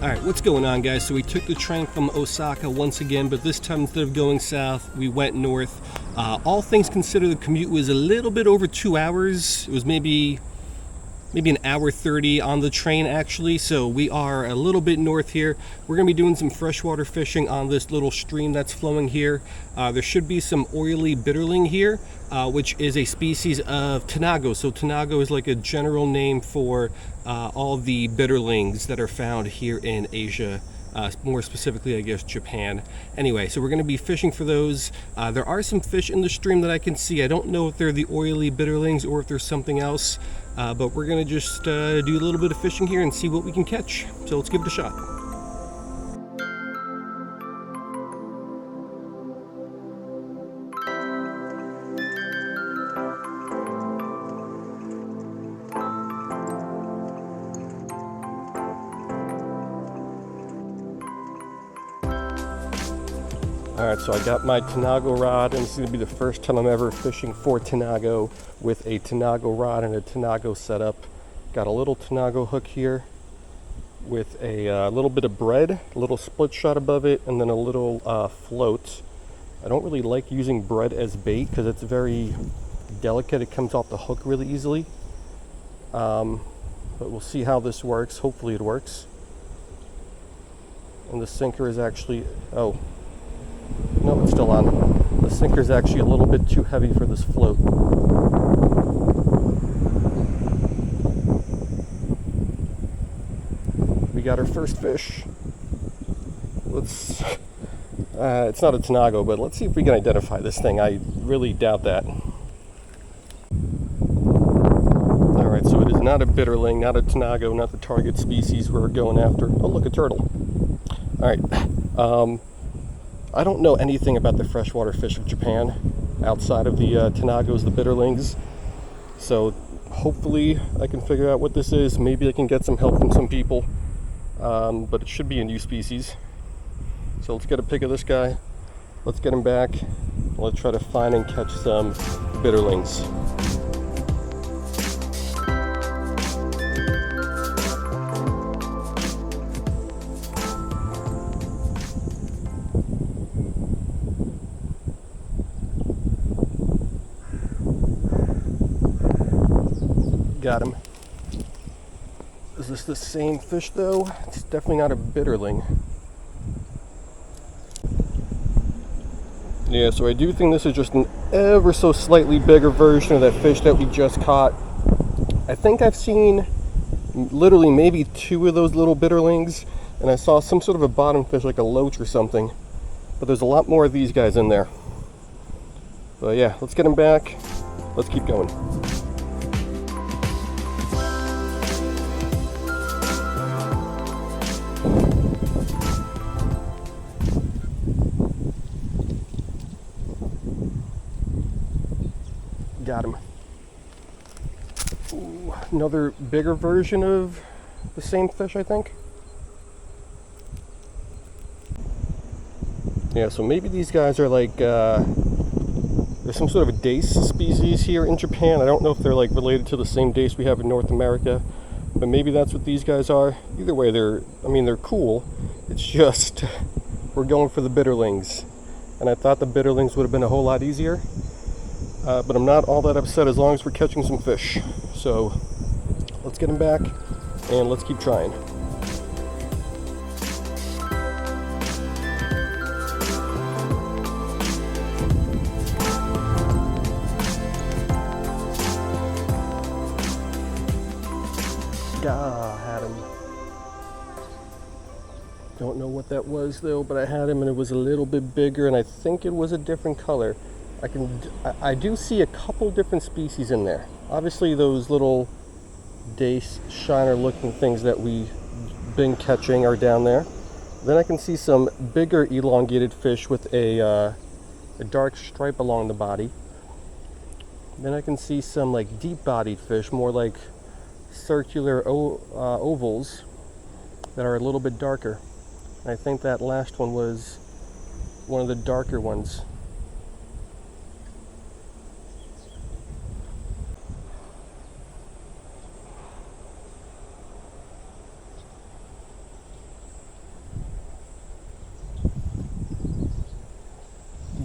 Alright, what's going on, guys? So we took the train from Osaka once again, but this time instead of going south, we went north. All things considered, the commute was a little bit over 2 hours. It was maybe an hour 30 on the train, actually. So we are a little bit north here. We're going to be doing some freshwater fishing on this little stream that's flowing here. There should be some oily bitterling here, which is a species of Tanago. So Tanago is like a general name for all the bitterlings that are found here in Asia. More specifically, I guess, Japan. Anyway, so we're going to be fishing for those. There are some fish in the stream that I can see. I don't know if they're the oily bitterlings or if there's something else, but we're going to just do a little bit of fishing here and see what we can catch. So let's give it a shot. Alright, so I got my Tanago rod, and this is going to be the first time I'm ever fishing for Tanago with a Tanago rod and a Tanago setup. Got a little Tanago hook here with a little bit of bread, a little split shot above it, and then a little float. I don't really like using bread as bait because it's very delicate. It comes off the hook really easily. But we'll see how this works. Hopefully it works. And the sinker is actually... oh. No, it's still on. The sinker is actually a little bit too heavy for this float. We got our first fish. Let's... it's not a Tanago, but let's see if we can identify this thing. I really doubt that. Alright, so it is not a bitterling, not a Tanago, not the target species we're going after. Oh, look, a turtle. Alright. I don't know anything about the freshwater fish of Japan outside of the Tanagos, the bitterlings. So hopefully I can figure out what this is. Maybe I can get some help from some people. But it should be a new species. So let's get a pic of this guy. Let's get him back. Let's try to find and catch some bitterlings. Got him. Is this the same fish though? It's definitely not a bitterling. Yeah, so I do think this is just an ever so slightly bigger version of that fish that we just caught. I think I've seen literally maybe 2 of those little bitterlings, and I saw some sort of a bottom fish like a loach or something. But there's a lot more of these guys in there. But yeah, let's get him back. Let's keep going. Got him. Ooh, another bigger version of the same fish, I think. Yeah, so maybe these guys are like, there's some sort of a dace species here in Japan. I don't know if they're like related to the same dace we have in North America, but maybe that's what these guys are. Either way, they're cool. It's just, we're going for the bitterlings. And I thought the bitterlings would have been a whole lot easier. But I'm not all that upset as long as we're catching some fish. So let's get them back and let's keep trying. Had him. Don't know what that was though, but I had him and it was a little bit bigger, and I think it was a different color. I do see a couple different species in there. Obviously those little dace shiner looking things that we've been catching are down there. Then I can see some bigger elongated fish with a dark stripe along the body. Then I can see some like deep bodied fish, more like circular ovals that are a little bit darker. And I think that last one was one of the darker ones.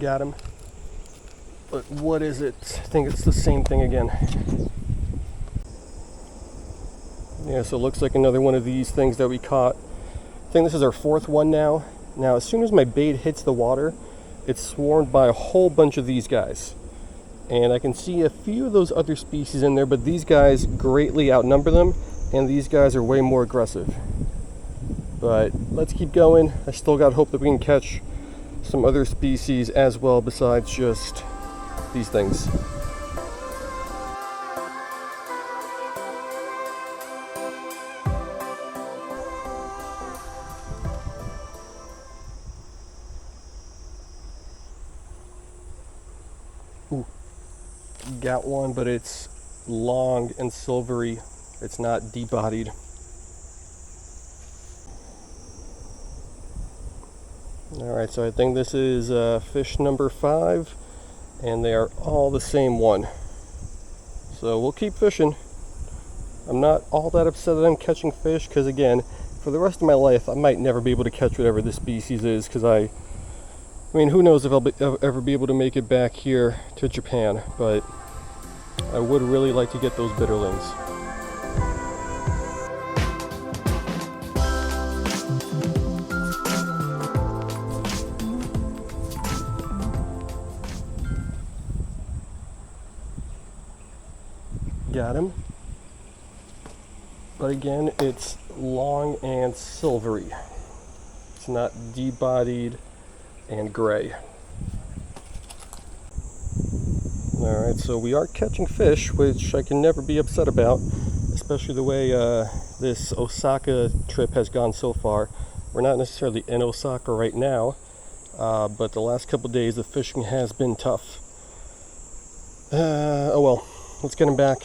Got him. But what is it? I think it's the same thing again. Yeah, so it looks like another one of these things that we caught. I think this is our fourth one now. Now, as soon as my bait hits the water, it's swarmed by a whole bunch of these guys. And I can see a few of those other species in there, but these guys greatly outnumber them, and these guys are way more aggressive. But let's keep going. I still got hope that we can catch some other species as well besides just these things. Ooh, got one, but it's long and silvery. It's not deep-bodied. Alright, so I think this is fish number 5, and they are all the same one. So we'll keep fishing. I'm not all that upset that I'm catching fish, because again, for the rest of my life, I might never be able to catch whatever this species is, because I mean, who knows if I'll ever be able to make it back here to Japan, but I would really like to get those bitterlings. Got him. But again, it's long and silvery. It's not deep-bodied and gray. Alright, so we are catching fish, which I can never be upset about, especially the way this Osaka trip has gone so far. We're not necessarily in Osaka right now, but the last couple days the fishing has been tough. Oh well, let's get him back.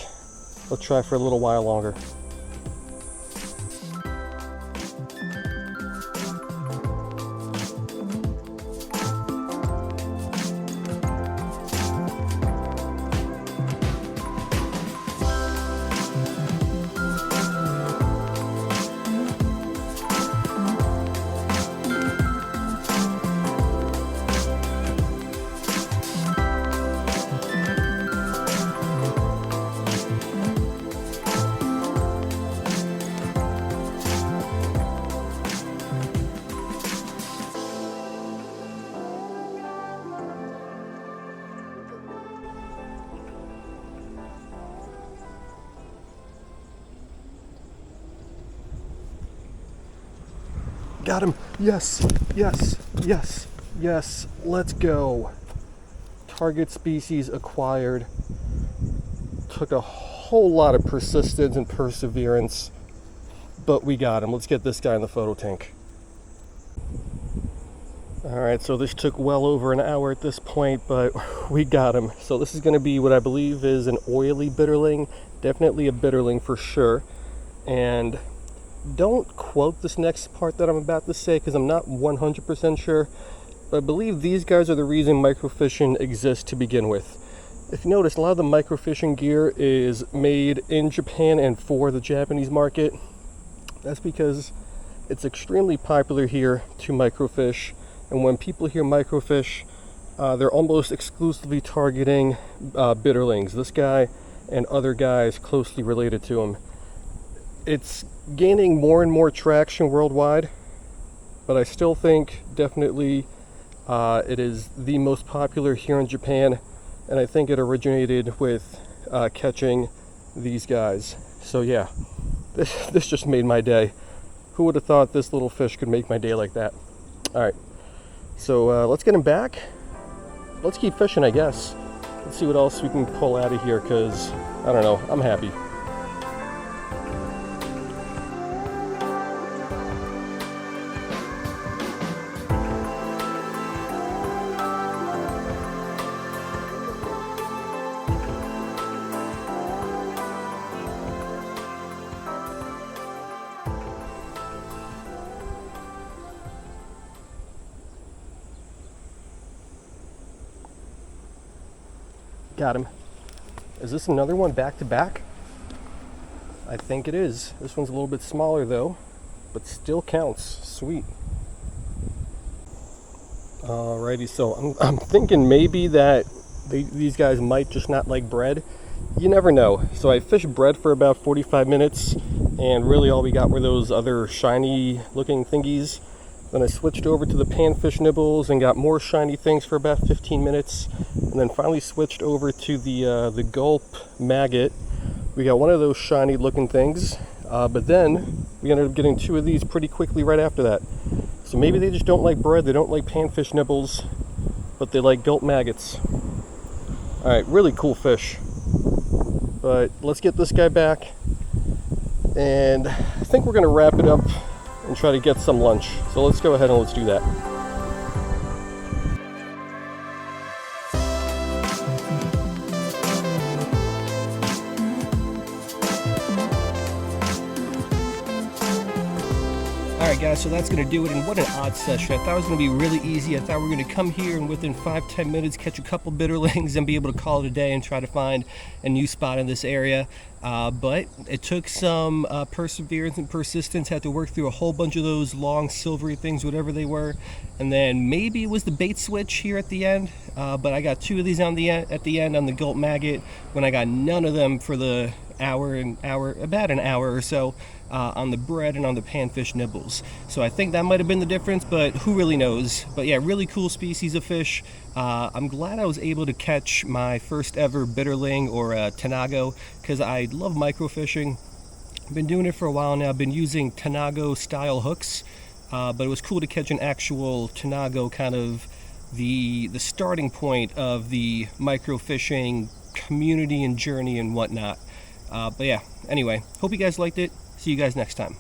Let's try for a little while longer. Got him. Yes, yes, yes, yes. Let's go. Target species acquired. Took a whole lot of persistence and perseverance, but we got him. Let's get this guy in the photo tank. Alright, so this took well over an hour at this point, but we got him. So this is going to be what I believe is an oily bitterling. Definitely a bitterling for sure. And don't quote this next part that I'm about to say because I'm not 100% sure, but I believe these guys are the reason microfishing exists to begin with. If you notice, a lot of the microfishing gear is made in Japan and for the Japanese market. That's because it's extremely popular here to microfish, and when people hear microfish, they're almost exclusively targeting bitterlings, this guy and other guys closely related to him. It's gaining more and more traction worldwide, but I still think definitely it is the most popular here in Japan, and I think it originated with catching these guys. So yeah, this just made my day. Who would have thought this little fish could make my day like that? Alright, so let's get him back. Let's keep fishing, I guess. Let's see what else we can pull out of here, because I don't know, I'm happy. Got him. Is this another one back to back? I think it is. This one's a little bit smaller though, but still counts. Sweet. Alrighty, so I'm thinking maybe that these guys might just not like bread. You never know. So I fished bread for about 45 minutes, and really all we got were those other shiny looking thingies. Then I switched over to the panfish nibbles and got more shiny things for about 15 minutes, and then finally switched over to the gulp maggot. We got one of those shiny looking things, but then we ended up getting two of these pretty quickly right after that. So maybe they just don't like bread, they don't like panfish nibbles, but they like gulp maggots. Alright, really cool fish. But let's get this guy back, and I think we're going to wrap it up and try to get some lunch. So let's go ahead and let's do that. Alright guys, so that's going to do it, and what an odd session. I thought it was going to be really easy. I thought we were going to come here and within 5-10 minutes catch a couple bitterlings and be able to call it a day and try to find a new spot in this area. But it took some perseverance and persistence. Had to work through a whole bunch of those long silvery things, whatever they were. And then maybe it was the bait switch here at the end. But I got two of these at the end on the gulp maggot, when I got none of them for the about an hour or so on the bread and on the panfish nibbles. So I think that might have been the difference, but who really knows. But yeah, really cool species of fish. I'm glad I was able to catch my first ever bitterling or Tanago, because I love microfishing. I've been doing it for a while now. I've been using Tanago style hooks, but it was cool to catch an actual Tanago, kind of the starting point of the microfishing community and journey and whatnot. But yeah, anyway, hope you guys liked it. See you guys next time.